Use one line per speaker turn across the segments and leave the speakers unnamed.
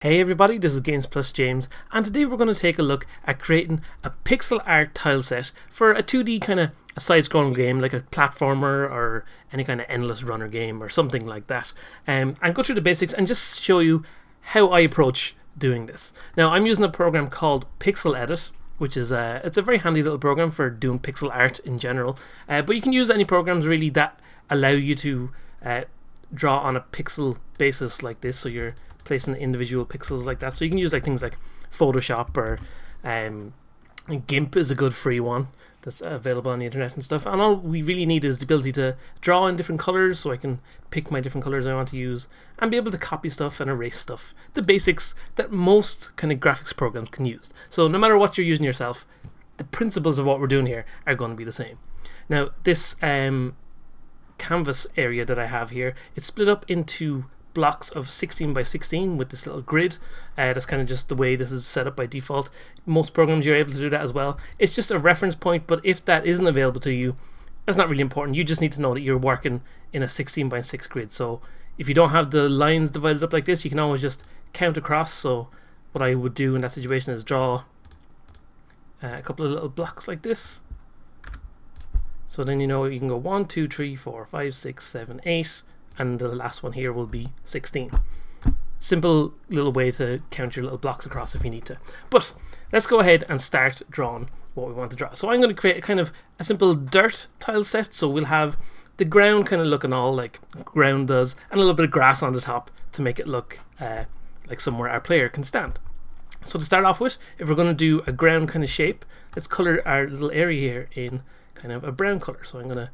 Hey everybody, this is Games Plus James, and today we're going to take a look at creating a pixel art tile set for a 2D kind of a side-scrolling game like a platformer or any kind of endless runner game or something like that. And go through the basics and just show you how I approach doing this. Now I'm using a program called Pixel Edit, which is it's a very handy little program for doing pixel art in general. But you can use any programs really that allow you to draw on a pixel basis like this, so you're placing individual pixels like that. So you can use like things like Photoshop or GIMP is a good free one that's available on the internet and stuff. And all we really need is the ability to draw in different colors, so I can pick my different colors I want to use and be able to copy stuff and erase stuff. The basics that most kind of graphics programs can use. So no matter what you're using yourself, the principles of what we're doing here are going to be the same. Now this canvas area that I have here, it's split up into blocks of 16 by 16 with this little grid. That's kind of just the way this is set up by default. Most programs you're able to do that as well. It's just a reference point, but if that isn't available to you, that's not really important. You just need to know that you're working in a 16 by 6 grid. So if you don't have the lines divided up like this, you can always just count across. So what I would do in that situation is draw a couple of little blocks like this. So then you know you can go 1, 2, 3, 4, 5, 6, 7, 8, and the last one here will be 16. Simple little way to count your little blocks across if you need to. But let's go ahead and start drawing what we want to draw. So I'm going to create a kind of a simple dirt tile set. So we'll have the ground kind of looking all like ground does, and a little bit of grass on the top to make it look like somewhere our player can stand. So to start off with, if we're going to do a ground kind of shape, let's color our little area here in kind of a brown color. So I'm going to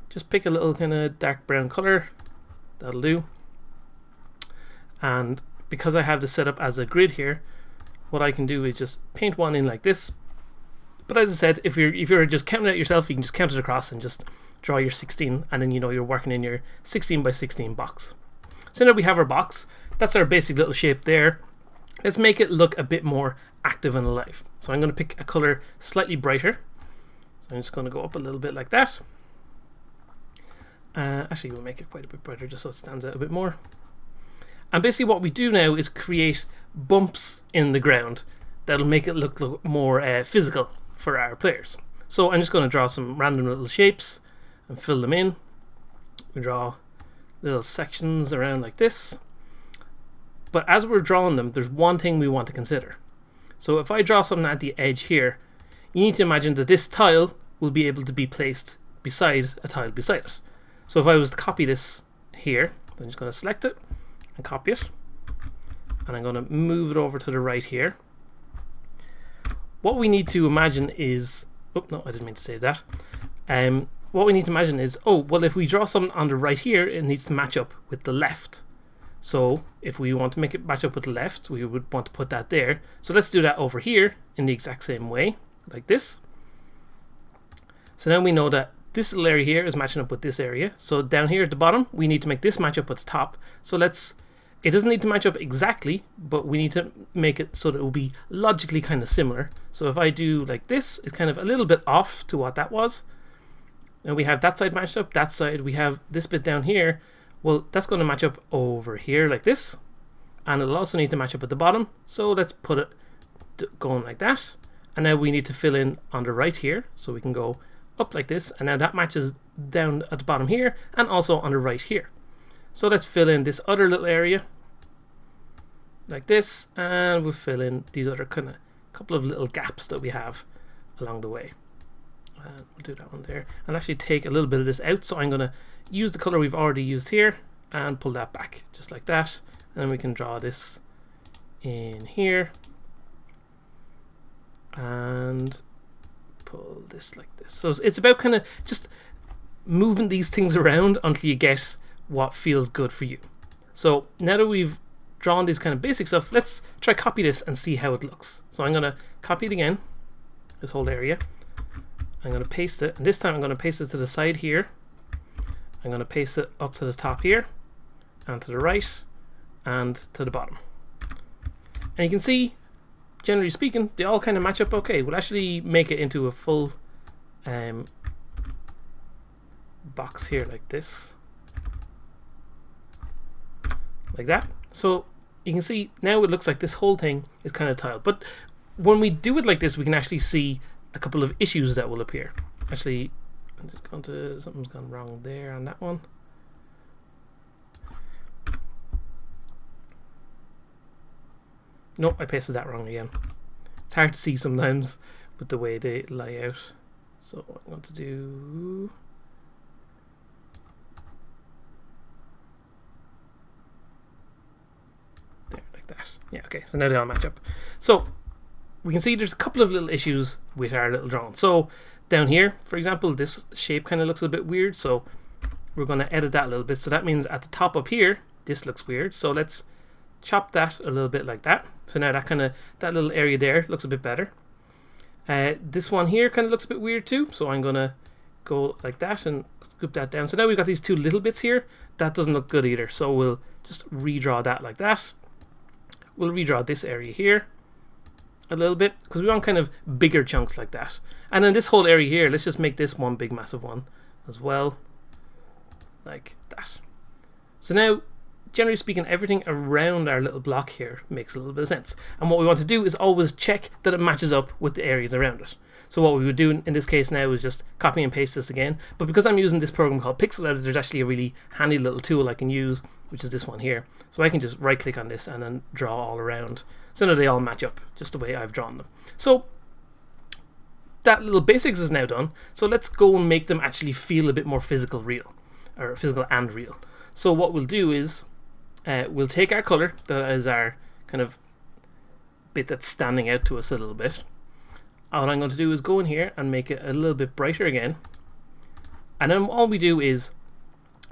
just pick a little kind of dark brown color. That'll do. And because I have this set up as a grid here, what I can do is just paint one in like this. But as I said, if you're just counting it yourself, you can just count it across and just draw your 16, and then you know you're working in your 16 by 16 box. So now we have our box. That's our basic little shape there. Let's make it look a bit more active and alive. So I'm going to pick a color slightly brighter. So I'm just going to go up a little bit like that. Actually, we'll make it quite a bit brighter just so it stands out a bit more. And basically what we do now is create bumps in the ground that'll make it look more physical for our players. So I'm just going to draw some random little shapes and fill them in. We draw little sections around like this. But as we're drawing them, there's one thing we want to consider. So if I draw something at the edge here, you need to imagine that this tile will be able to be placed beside a tile beside it. So if I was to copy this here, I'm just going to select it and copy it, and I'm going to move it over to the right here. What we need to imagine is, oh no, I didn't mean to say that. What we need to imagine is, oh well, if we draw something on the right here, it needs to match up with the left. So if we want to make it match up with the left, we would want to put that there. So let's do that over here in the exact same way, like this. So now we know that this little area here is matching up with this area. So down here at the bottom, we need to make this match up with the top. So it doesn't need to match up exactly, but we need to make it so that it will be logically kind of similar. So if I do like this, it's kind of a little bit off to what that was. And we have that side matched up, that side, we have this bit down here. Well, that's going to match up over here like this. And it'll also need to match up at the bottom. So let's put it going like that. And now we need to fill in on the right here. So we can go up like this, and now that matches down at the bottom here and also on the right here. So let's fill in this other little area like this, and we'll fill in these other kind of couple of little gaps that we have along the way. And we'll do that one there and actually take a little bit of this out. So I'm going to use the color we've already used here and pull that back just like that, and then we can draw this in here and pull this like this. So it's about kind of just moving these things around until you get what feels good for you. So now that we've drawn these kind of basic stuff, let's try copy this and see how it looks. So I'm going to copy it again, this whole area. I'm going to paste it, and this time I'm going to paste it to the side here. I'm going to paste it up to the top here, and to the right, and to the bottom. And you can see, generally speaking, they all kind of match up okay. We'll actually make it into a full box here like this. Like that. So you can see now it looks like this whole thing is kind of tiled. But when we do it like this, we can actually see a couple of issues that will appear. Actually, I'm just going to, something's gone wrong there on that one. Nope, I pasted that wrong again. It's hard to see sometimes with the way they lie out. So what I'm going to do... there, like that. Yeah, okay, so now they all match up. So we can see there's a couple of little issues with our little drawing. So down here, for example, this shape kind of looks a bit weird. So we're going to edit that a little bit. So that means at the top up here, this looks weird. So let's chop that a little bit like that. So now that little area there looks a bit better. This one here kind of looks a bit weird too. So I'm going to go like that and scoop that down. So now we've got these two little bits here. That doesn't look good either. So we'll just redraw that like that. We'll redraw this area here a little bit because we want kind of bigger chunks like that. And then this whole area here, let's just make this one big massive one as well, like that. So now, generally speaking, everything around our little block here makes a little bit of sense. And what we want to do is always check that it matches up with the areas around it. So what we would do in this case now is just copy and paste this again. But because I'm using this program called Pixel, there's actually a really handy little tool I can use, which is this one here. So I can just right click on this and then draw all around. So now they all match up just the way I've drawn them. So that little basics is now done. So let's go and make them actually feel a bit more physical and real. So what we'll do is we'll take our color, that is our kind of bit that's standing out to us a little bit. All I'm going to do is go in here and make it a little bit brighter again. And then all we do is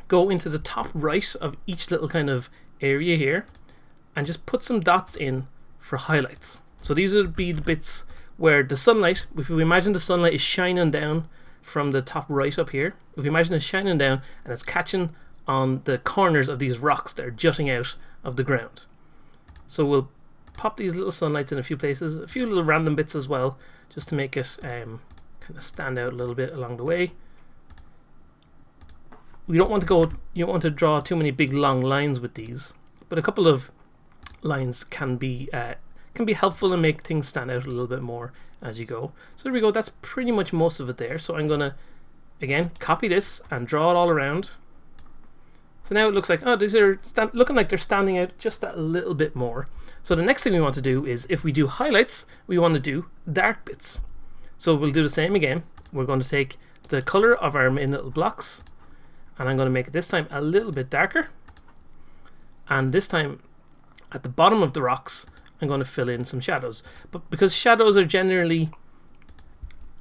go into the top right of each little kind of area here and just put some dots in for highlights. So these would be the bits where the sunlight, if we imagine the sunlight is shining down from the top right up here, if we imagine it's shining down and it's catching on the corners of these rocks that are jutting out of the ground. So we'll pop these little sunlights in a few places, a few little random bits as well, just to make it kind of stand out a little bit along the way. You don't want to draw too many big long lines with these, but a couple of lines can be helpful and make things stand out a little bit more as you go. So there we go, that's pretty much most of it there. So I'm gonna again copy this and draw it all around. So now it looks like, oh, these are looking like they're standing out just a little bit more. So the next thing we want to do is, if we do highlights, we want to do dark bits. So we'll do the same again. We're going to take the color of our main little blocks, and I'm going to make it this time a little bit darker. And this time, at the bottom of the rocks, I'm going to fill in some shadows. But because shadows are generally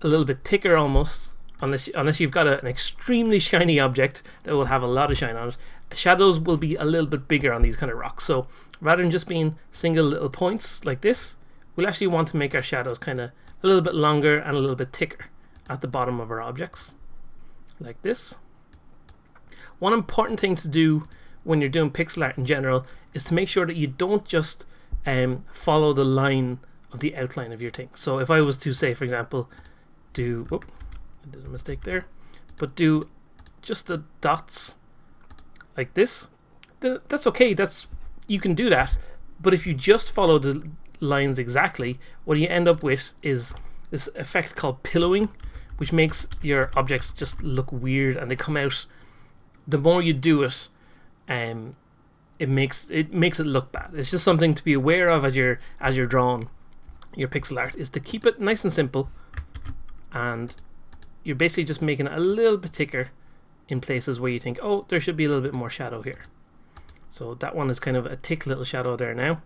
a little bit thicker almost, unless you've got an extremely shiny object that will have a lot of shine on it, shadows will be a little bit bigger on these kind of rocks. So rather than just being single little points like this, we'll actually want to make our shadows kind of a little bit longer and a little bit thicker at the bottom of our objects, like this. One important thing to do when you're doing pixel art in general is to make sure that you don't just follow the line of the outline of your thing. So if I was to say, for example, I did a mistake there, but do just the dots like this, that's okay, you can do that. But if you just follow the lines exactly, what you end up with is this effect called pillowing, which makes your objects just look weird, and they come out, the more you do it, it makes it look bad. It's just something to be aware of as you're drawing your pixel art, is to keep it nice and simple, and you're basically just making it a little bit thicker in places where you think, oh, there should be a little bit more shadow here. So that one is kind of a thick little shadow there now.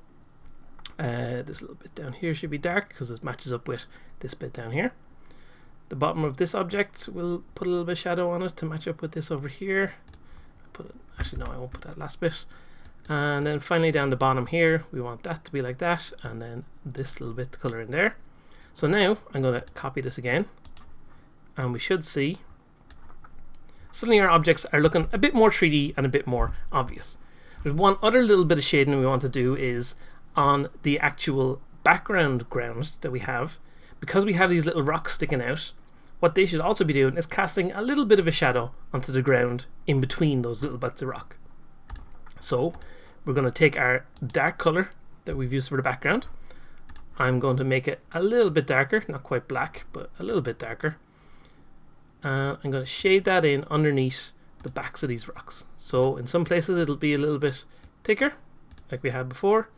This little bit down here should be dark because it matches up with this bit down here. The bottom of this object, we'll put a little bit of shadow on it to match up with this over here. Actually no, I won't put that last bit. And then finally down the bottom here, we want that to be like that, and then this little bit to colour in there. So now I'm going to copy this again, and we should see suddenly our objects are looking a bit more 3D and a bit more obvious. There's one other little bit of shading we want to do is on the actual background ground that we have. Because we have these little rocks sticking out, what they should also be doing is casting a little bit of a shadow onto the ground in between those little bits of rock. So we're going to take our dark color that we've used for the background. I'm going to make it a little bit darker, not quite black, but a little bit darker. And I'm going to shade that in underneath the backs of these rocks. So in some places it'll be a little bit thicker, like we had before.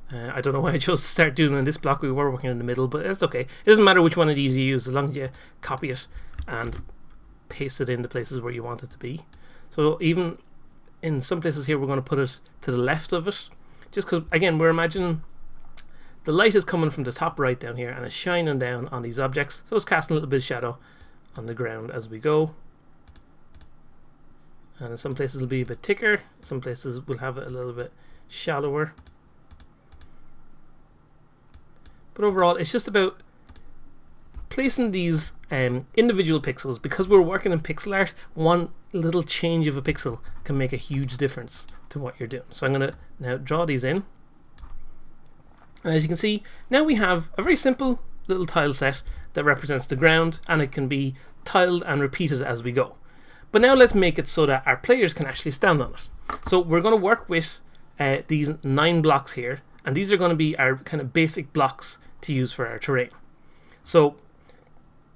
I don't know why I chose to start doing it in this block. We were working in the middle, but it's okay. It doesn't matter which one of these you use, as long as you copy it and paste it in the places where you want it to be. So even in some places here, we're going to put it to the left of it, just because, again, we're imagining the light is coming from the top right down here and it's shining down on these objects, so it's casting a little bit of shadow on the ground as we go. And in some places it'll be a bit thicker, some places we'll have it a little bit shallower. But overall, it's just about placing these individual pixels. Because we're working in pixel art, one little change of a pixel can make a huge difference to what you're doing. So I'm going to now draw these in. And as you can see, now we have a very simple little tile set that represents the ground, and it can be tiled and repeated as we go. But now let's make it so that our players can actually stand on it. So we're going to work with these 9 blocks here, and these are going to be our kind of basic blocks to use for our terrain. So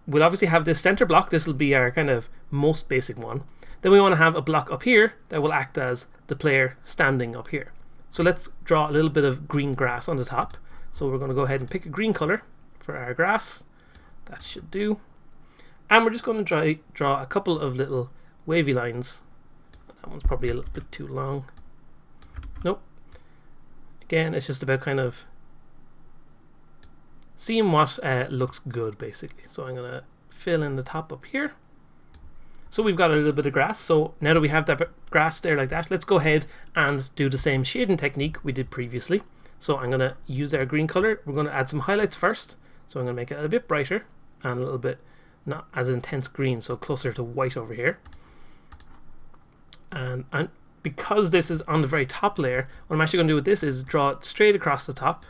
we'll obviously have this center block. This will be our kind of most basic one. Then we want to have a block up here that will act as the player standing up here. So let's draw a little bit of green grass on the top. So we're going to go ahead and pick a green color for our grass. That should do. And we're just going to draw a couple of little wavy lines. That one's probably a little bit too long. Nope. Again, it's just about kind of seeing what looks good, basically. So I'm going to fill in the top up here. So we've got a little bit of grass. So now that we have that grass there like that, let's go ahead and do the same shading technique we did previously. So I'm going to use our green color. We're going to add some highlights first. So I'm going to make it a bit brighter and a little bit not as intense green, so closer to white over here. And because this is on the very top layer, what I'm actually going to do with this is draw it straight across the top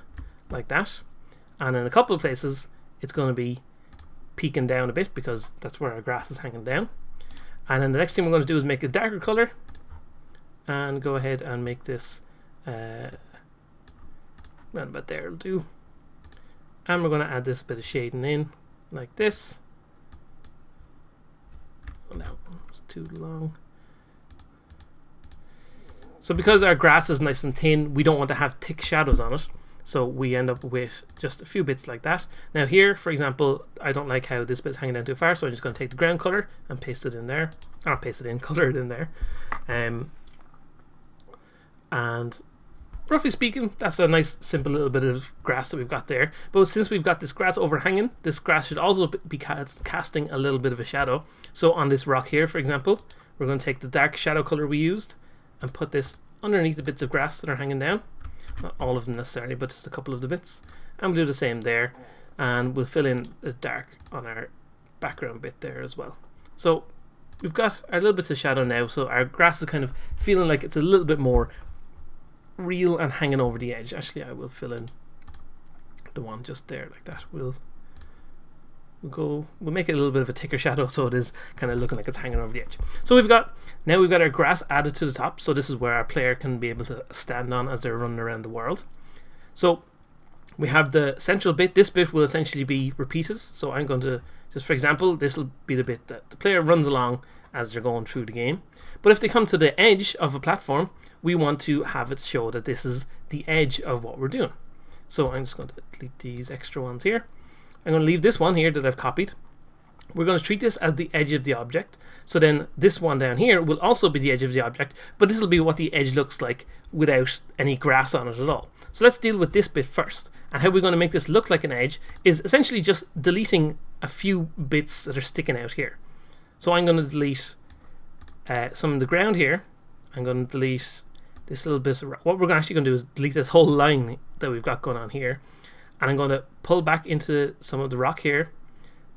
like that. And in a couple of places, it's going to be peeking down a bit because that's where our grass is hanging down. And then the next thing we're going to do is make a darker color and go ahead and make this around about there will do. And we're going to add this bit of shading in like this. Oh, no, it's too long. So because our grass is nice and thin, we don't want to have thick shadows on it. So we end up with just a few bits like that. Now here, for example, I don't like how this bit's hanging down too far, so I'm just going to take the ground color and paste it in there. Or not paste it in, color it in there. And roughly speaking, that's a nice simple little bit of grass that we've got there. But since we've got this grass overhanging, this grass should also be casting a little bit of a shadow. So on this rock here, for example, we're going to take the dark shadow color we used and put this underneath the bits of grass that are hanging down. Not all of them necessarily, but just a couple of the bits. And we'll do the same there. And we'll fill in the dark on our background bit there as well. So we've got our little bits of shadow now. So our grass is kind of feeling like it's a little bit more real and hanging over the edge. Actually, I will fill in the one just there like that. We'll make it a little bit of a thicker shadow so it is kind of looking like it's hanging over the edge. So we've got our grass added to the top, so this is where our player can be able to stand on as they're running around the world. So we have the central bit. This bit will essentially be repeated, so I'm going to, just for example, this will be the bit that the player runs along as they're going through the game. But if they come to the edge of a platform, we want to have it show that this is the edge of what we're doing. So I'm just going to delete these extra ones here. I'm going to leave this one here that I've copied. We're going to treat this as the edge of the object. So then this one down here will also be the edge of the object, but this will be what the edge looks like without any grass on it at all. So let's deal with this bit first. And how we're going to make this look like an edge is essentially just deleting a few bits that are sticking out here. So I'm going to delete some of the ground here. I'm going to delete this little bit of, what we're actually going to do is delete this whole line that we've got going on here. And I'm going to pull back into some of the rock here,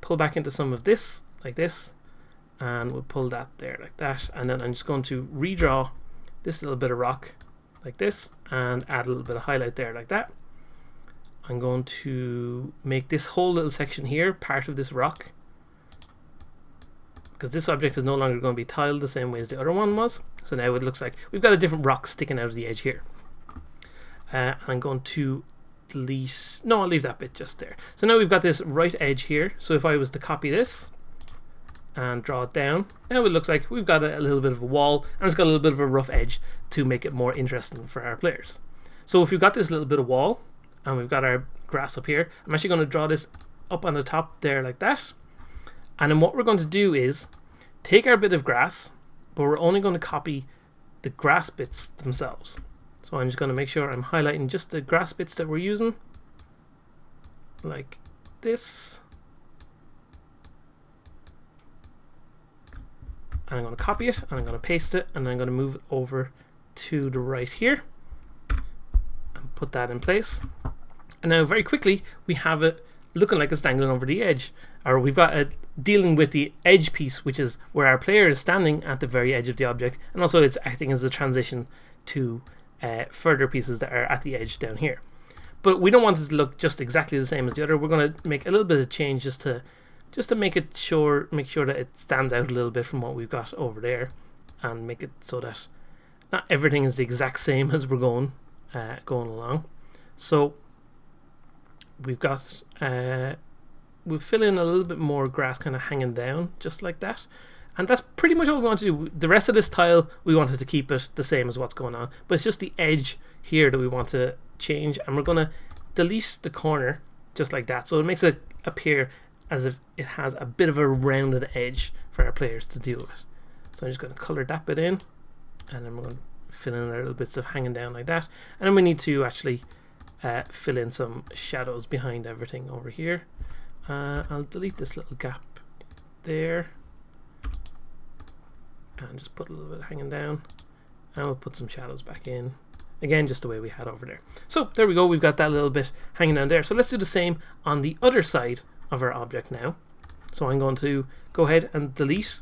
pull back into some of this, like this, and we'll pull that there, like that. And then I'm just going to redraw this little bit of rock, like this, and add a little bit of highlight there, like that. I'm going to make this whole little section here part of this rock, because this object is no longer going to be tiled the same way as the other one was. So now it looks like we've got a different rock sticking out of the edge here. I'm going to delete, no, I'll leave that bit just there. So now we've got this right edge here. So if I was to copy this and draw it down, now it looks like we've got a little bit of a wall, and it's got a little bit of a rough edge to make it more interesting for our players. So if we've got this little bit of wall and we've got our grass up here, I'm actually going to draw this up on the top there like that. And then what we're going to do is take our bit of grass, but we're only going to copy the grass bits themselves. So I'm just going to make sure I'm highlighting just the grass bits that we're using, like this. And I'm going to copy it, and I'm going to paste it, and I'm going to move it over to the right here and put that in place. And now very quickly we have it looking like it's dangling over the edge, or we've got it dealing with the edge piece, which is where our player is standing at the very edge of the object, and also it's acting as a transition to further pieces that are at the edge down here. But we don't want it to look just exactly the same as the other. We're going to make a little bit of change just to make sure that it stands out a little bit from what we've got over there, and make it so that not everything is the exact same as we're going along. So we've got we'll fill in a little bit more grass kind of hanging down just like that, and that's pretty much all we want to do. The rest of this tile we wanted to keep it the same as what's going on, but it's just the edge here that we want to change, and we're going to delete the corner just like that, so it makes it appear as if it has a bit of a rounded edge for our players to deal with. So I'm just going to color that bit in, and then we're going to fill in our little bits of hanging down like that, and then we need to actually fill in some shadows behind everything over here. I'll delete this little gap there and just put a little bit hanging down, and we'll put some shadows back in again, just the way we had over there. So there we go, we've got that little bit hanging down there. So let's do the same on the other side of our object now. So I'm going to go ahead and delete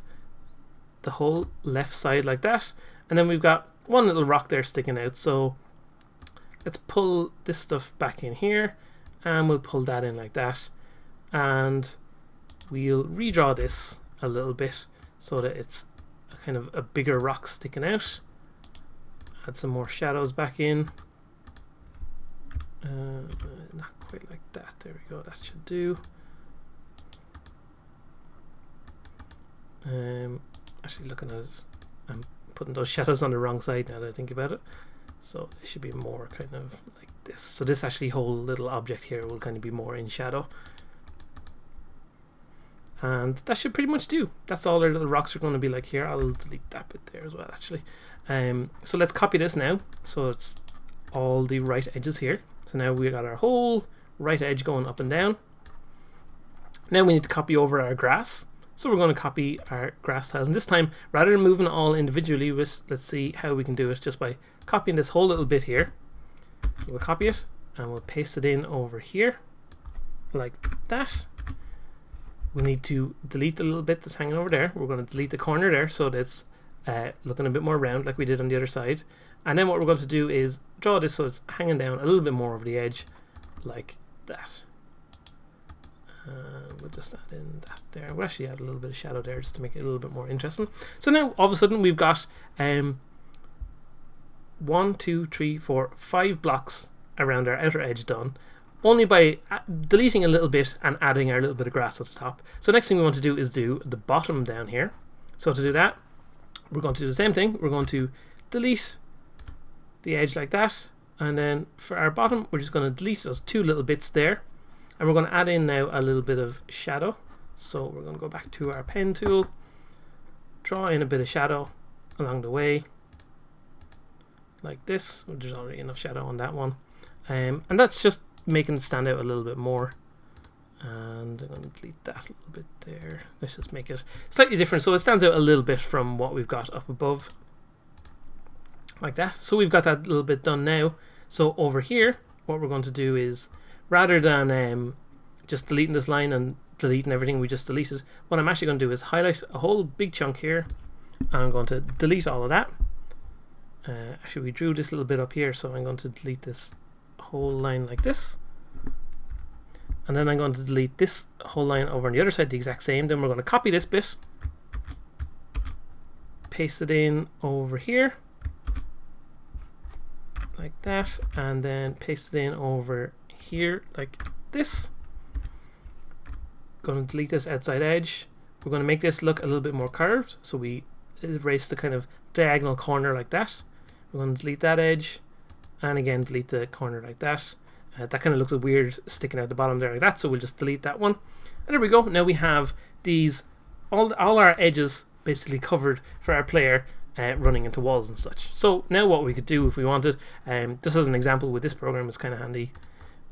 the whole left side like that, and then we've got one little rock there sticking out. So let's pull this stuff back in here, and we'll pull that in like that, and we'll redraw this a little bit so that it's a kind of a bigger rock sticking out. Add some more shadows back in, not quite like that. There we go, that should do. Actually looking at it, I'm putting those shadows on the wrong side now that I think about it. So it should be more kind of like this. So this actually whole little object here will kind of be more in shadow. And that should pretty much do. That's all our little rocks are going to be like here. I'll delete that bit there as well actually. So let's copy this now. So it's all the right edges here. So now we've got our whole right edge going up and down. Now we need to copy over our grass. So we're going to copy our grass tiles, and this time rather than moving it all individually, let's see how we can do it just by copying this whole little bit here. So we'll copy it and we'll paste it in over here like that. We need to delete the little bit that's hanging over there. We're going to delete the corner there so that it's looking a bit more round like we did on the other side. And then what we're going to do is draw this so it's hanging down a little bit more over the edge like that. We'll just add in that there. We'll actually add a little bit of shadow there just to make it a little bit more interesting. So now all of a sudden we've got 1, 2, 3, 4, 5 blocks around our outer edge done, only by deleting a little bit and adding our little bit of grass at the top. So next thing we want to do is do the bottom down here. So to do that, we're going to do the same thing. We're going to delete the edge like that, and then for our bottom we're just going to delete those 2 little bits there. And we're going to add in now a little bit of shadow. So we're going to go back to our pen tool, draw in a bit of shadow along the way, like this. There's already enough shadow on that one. And that's just making it stand out a little bit more. And I'm going to delete that a little bit there. Let's just make it slightly different so it stands out a little bit from what we've got up above. Like that. So we've got that little bit done now. So over here, what we're going to do is, rather than just deleting this line and deleting everything we just deleted, what I'm actually going to do is highlight a whole big chunk here. I'm going to delete all of that. Actually, we drew this little bit up here, so I'm going to delete this whole line like this. And then I'm going to delete this whole line over on the other side the exact same. Then we're going to copy this bit paste it in over here like that, and then paste it in over here like this. Going to delete this outside edge. We're going to make this look a little bit more curved, so we erase the kind of diagonal corner like that. We're going to delete that edge, and again delete the corner like that. That kind of looks weird sticking out the bottom there like that, so we'll just delete that one. And there we go. Now we have these all our edges basically covered for our player running into walls and such. So now what we could do if we wanted, just as an example with this program, is kind of handy.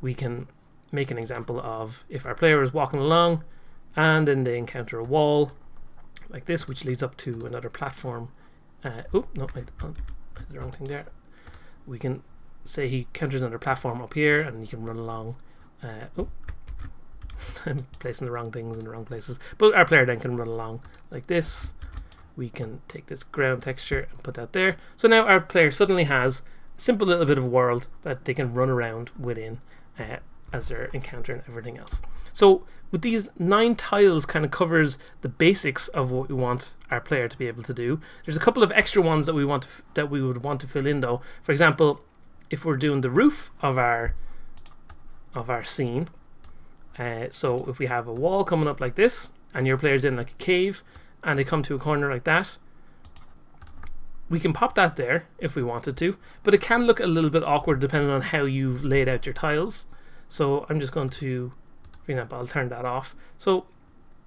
We can make an example of if our player is walking along and then they encounter a wall like this, which leads up to another platform. Oh no, I did the wrong thing there. We can say he encounters another platform up here, and he can run along. I'm placing the wrong things in the wrong places. But our player then can run along like this. We can take this ground texture and put that there. So now our player suddenly has a simple little bit of world that they can run around within as they're encountering everything else. So with these 9 tiles kind of covers the basics of what we want our player to be able to do. There's a couple of extra ones that we want that we would want to fill in though. For example, if we're doing the roof of our scene, so if we have a wall coming up like this and your player's in like a cave and they come to a corner like that, we can pop that there if we wanted to, but it can look a little bit awkward depending on how you've laid out your tiles. So I'm just going to, for example, I'll turn that off. So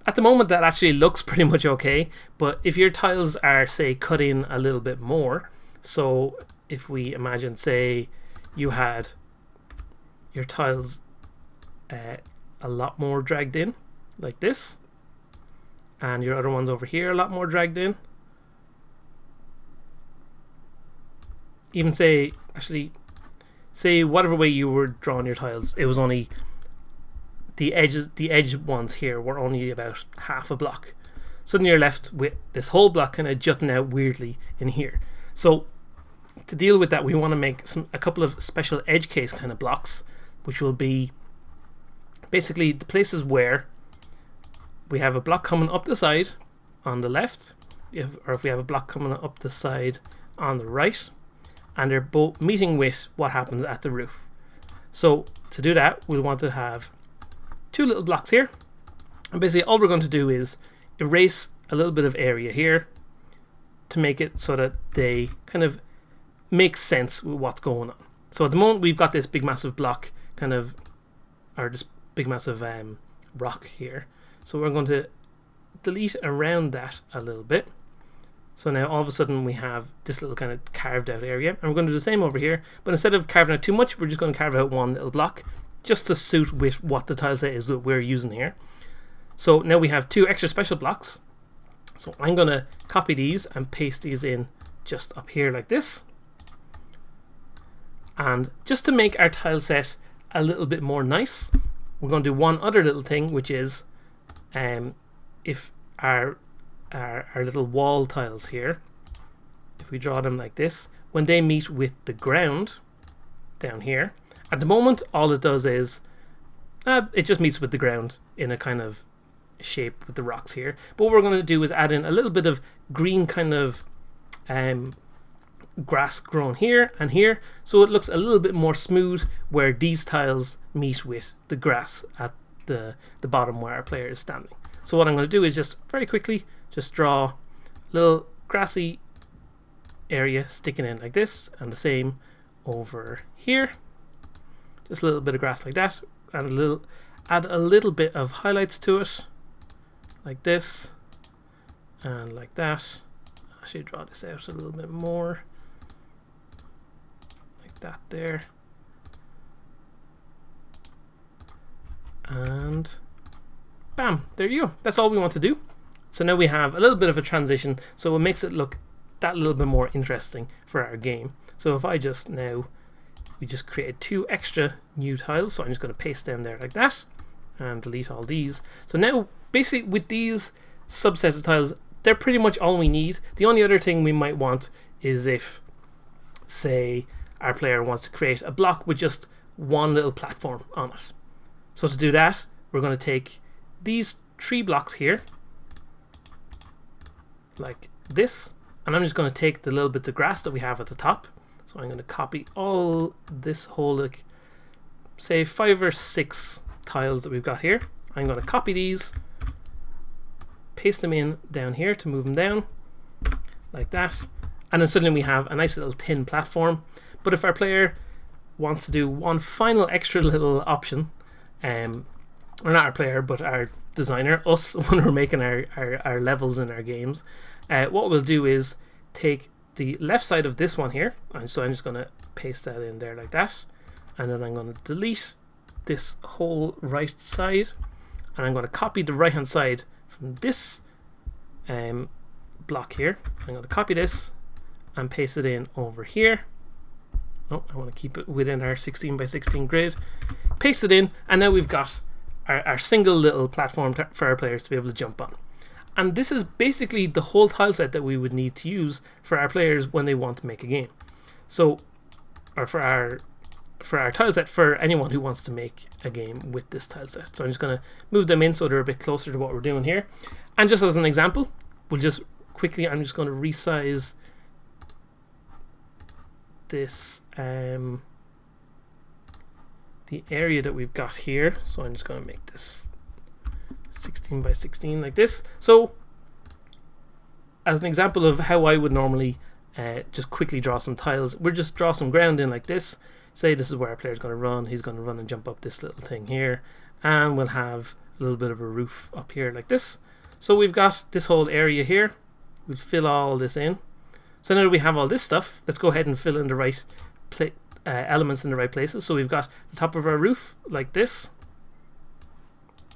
at the moment that actually looks pretty much okay, but if your tiles are, say, cut in a little bit more, so if we imagine, say, you had your tiles a lot more dragged in like this, and your other ones over here a lot more dragged in. Even say whatever way you were drawing your tiles, it was only the edge ones here were only about half a block. So then you're left with this whole block kind of jutting out weirdly in here. So to deal with that, we want to make a couple of special edge case kind of blocks, which will be basically the places where we have a block coming up the side on the left, or if we have a block coming up the side on the right, and they're both meeting with what happens at the roof. So to do that, we'll want to have 2 little blocks here, and basically all we're going to do is erase a little bit of area here to make it so that they kind of make sense with what's going on. So at the moment we've got this big massive block kind of, or this big massive rock here, so we're going to delete around that a little bit. So now all of a sudden we have this little kind of carved out area, and we're going to do the same over here, but instead of carving out too much, we're just going to carve out one little block just to suit with what the tileset is that we're using here. So now we have 2 extra special blocks. So I'm going to copy these and paste these in just up here like this. And just to make our tileset a little bit more nice, we're going to do one other little thing, which is if our little wall tiles here, if we draw them like this, when they meet with the ground down here, at the moment all it does is it just meets with the ground in a kind of shape with the rocks here. But what we're going to do is add in a little bit of green kind of grass grown here and here, so it looks a little bit more smooth where these tiles meet with the grass at the bottom where our player is standing. So what I'm going to do is just very quickly just draw a little grassy area sticking in like this, and the same over here, just a little bit of grass like that, and add a little bit of highlights to it like this and like that. I should draw this out a little bit more like that there, and bam, there you go. That's all we want to do. So now we have a little bit of a transition, so it makes it look that little bit more interesting for our game. So if I just we just created 2 extra new tiles, so I'm just going to paste them there like that and delete all these. So now basically with these subset of tiles, they're pretty much all we need. The only other thing we might want is if, say, our player wants to create a block with just one little platform on it. So to do that, we're going to take these 3 blocks here like this, And I'm just going to take the little bits of grass that we have at the top. So I'm going to copy all this whole, like, say 5 or 6 tiles that we've got here. I'm going to copy these, paste them in down here to move them down like that, and then suddenly we have a nice little tin platform. But if our player wants to do one final extra little option, or not our player but our designer, us, when we're making our levels in our games, what we'll do is take the left side of this one here, and so I'm just going to paste that in there like that, and then I'm going to delete this whole right side, and I'm going to copy the right hand side from this block here. I'm going to copy this and paste it in over here. Oh, I want to keep it within our 16 by 16 grid. Paste it in, and now we've got our single little platform for our players to be able to jump on. And this is basically the whole tile set that we would need to use for our players when they want to make a game. So, or for our tile set for anyone who wants to make a game with this tile set. So I'm just going to move them in so they're a bit closer to what we're doing here. And just as an example, we'll just quickly, I'm just going to resize this the area that we've got here. So I'm just going to make this 16 by 16 like this. So as an example of how I would normally just quickly draw some tiles, we'll just draw some ground in like this. Say this is where our player's going to run. He's going to run and jump up this little thing here, and we'll have a little bit of a roof up here like this. So we've got this whole area here. We'll fill all this in. So now that we have all this stuff, let's go ahead and fill in the right elements in the right places. So we've got the top of our roof like this.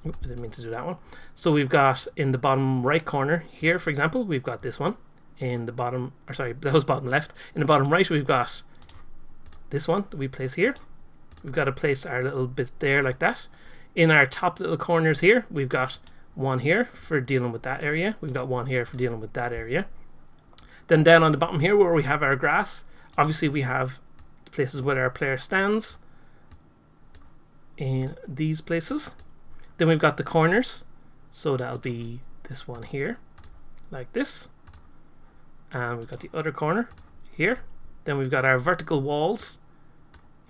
I didn't mean to do that one. So we've got in the bottom right corner here, for example, we've got this one. In the bottom, or sorry, that was bottom left. In the bottom right, we've got this one that we place here. We've got to place our little bit there like that. In our top little corners here, we've got one here for dealing with that area. We've got one here for dealing with that area. Then down on the bottom here where we have our grass, obviously we have places where our player stands in these places. Then we've got the corners, so that'll be this one here like this, and we've got the other corner here. Then we've got our vertical walls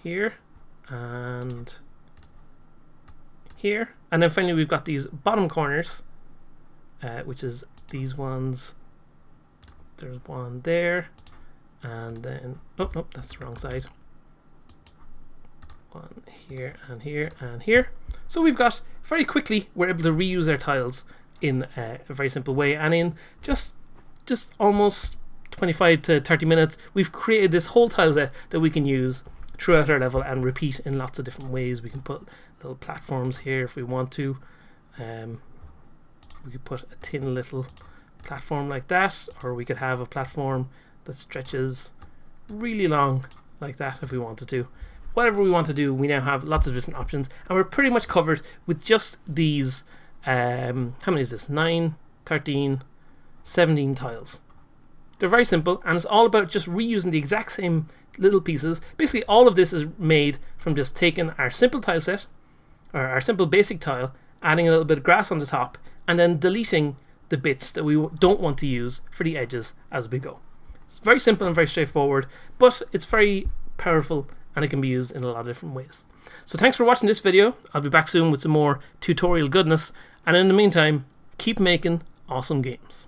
here and here, and then finally we've got these bottom corners, which is these ones. There's one there, and then oh nope, that's the wrong side. One here and here and here. So we've got, very quickly we're able to reuse our tiles in a very simple way, and in just almost 25 to 30 minutes we've created this whole tile set that we can use throughout our level and repeat in lots of different ways. We can put little platforms here if we want to. We could put a tin little platform like that, or we could have a platform that stretches really long like that if we wanted to. Whatever we want to do, we now have lots of different options, and we're pretty much covered with just these how many is this? 9, 13, 17 tiles. They're very simple, and it's all about just reusing the exact same little pieces. Basically all of this is made from just taking our simple tile set, or our simple basic tile, adding a little bit of grass on the top, and then deleting the bits that we don't want to use for the edges as we go. It's very simple and very straightforward, but it's very powerful and it can be used in a lot of different ways. So thanks for watching this video. I'll be back soon with some more tutorial goodness, and in the meantime, keep making awesome games.